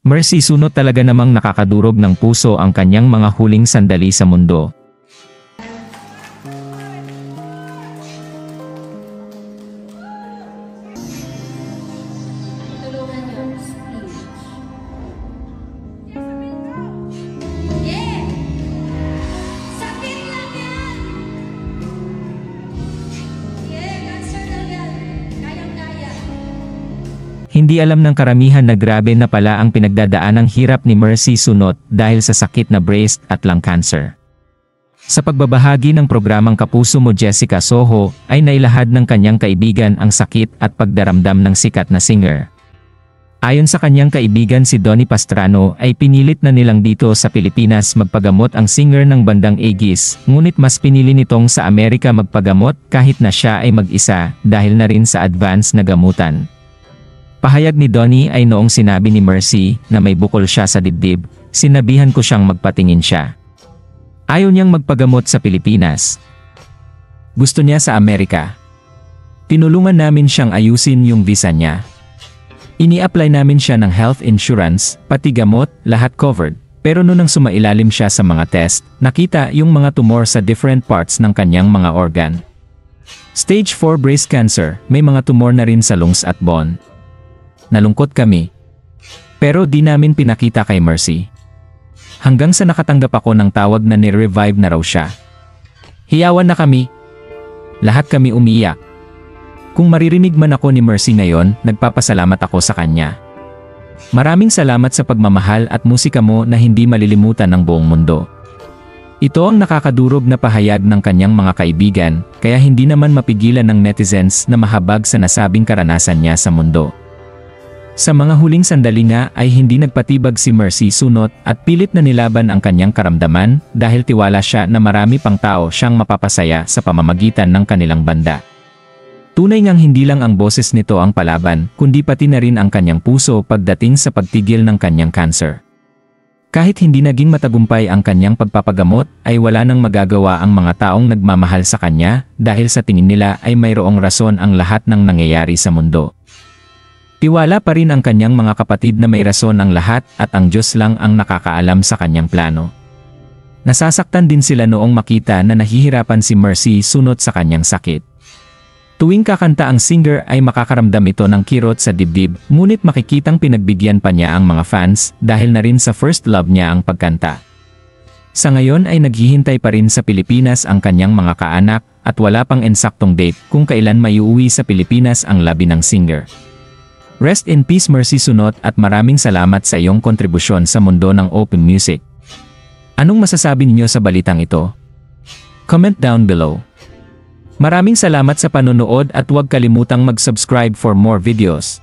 Mercy Sunot talaga namang nakakadurog ng puso ang kanyang mga huling sandali sa mundo. Hindi alam ng karamihan na grabe na pala ang pinagdadaanang hirap ni Mercy Sunot dahil sa sakit na breast at lung cancer. Sa pagbabahagi ng programang Kapuso Mo Jessica Soho, ay nailahad ng kanyang kaibigan ang sakit at pagdaramdam ng sikat na singer. Ayon sa kanyang kaibigan si Donnie Pastrano ay pinilit na nilang dito sa Pilipinas magpagamot ang singer ng bandang Aegis, ngunit mas pinili nitong sa Amerika magpagamot kahit na siya ay mag-isa dahil na rin sa advance na gamutan. Pahayag ni Donnie ay noong sinabi ni Mercy na may bukol siya sa dibdib, sinabihan ko siyang magpatingin siya. Ayaw niyang magpagamot sa Pilipinas. Gusto niya sa Amerika. Tinulungan namin siyang ayusin yung visa niya. Ini-apply namin siya ng health insurance, pati gamot, lahat covered. Pero noong sumailalim siya sa mga test, nakita yung mga tumor sa different parts ng kanyang mga organ. Stage 4 breast cancer, may mga tumor na rin sa lungs at bone. Nalungkot kami. Pero di namin pinakita kay Mercy. Hanggang sa nakatanggap ako ng tawag na ni-revive na raw siya. Hiyawan na kami. Lahat kami umiiyak. Kung maririnig man ako ni Mercy ngayon, nagpapasalamat ako sa kanya. Maraming salamat sa pagmamahal at musika mo na hindi malilimutan ng buong mundo. Ito ang nakakadurog na pahayag ng kanyang mga kaibigan, kaya hindi naman mapigilan ng netizens na mahabag sa nasabing karanasan niya sa mundo. Sa mga huling sandali nga ay hindi nagpatibag si Mercy Sunot at pilit na nilaban ang kanyang karamdaman dahil tiwala siya na marami pang tao siyang mapapasaya sa pamamagitan ng kanilang banda. Tunay ngang hindi lang ang boses nito ang palaban, kundi pati na rin ang kanyang puso pagdating sa pagtigil ng kanyang cancer. Kahit hindi naging matagumpay ang kanyang pagpapagamot, ay wala nang magagawa ang mga taong nagmamahal sa kanya dahil sa tingin nila ay mayroong rason ang lahat ng nangyayari sa mundo. Tiwala pa rin ang kanyang mga kapatid na may rason ang lahat at ang Diyos lang ang nakakaalam sa kanyang plano. Nasasaktan din sila noong makita na nahihirapan si Mercy Sunot sa kanyang sakit. Tuwing kakanta ang singer ay makakaramdam ito ng kirot sa dibdib, ngunit makikitang pinagbigyan pa niya ang mga fans dahil na rin sa first love niya ang pagkanta. Sa ngayon ay naghihintay pa rin sa Pilipinas ang kanyang mga kaanak at wala pang ensaktong date kung kailan maiuwi sa Pilipinas ang labi ng singer. Rest in peace Mercy Sunot at maraming salamat sa iyong kontribusyon sa mundo ng open music. Anong masasabi niyo sa balitang ito? Comment down below. Maraming salamat sa panonood at huwag kalimutang mag-subscribe for more videos.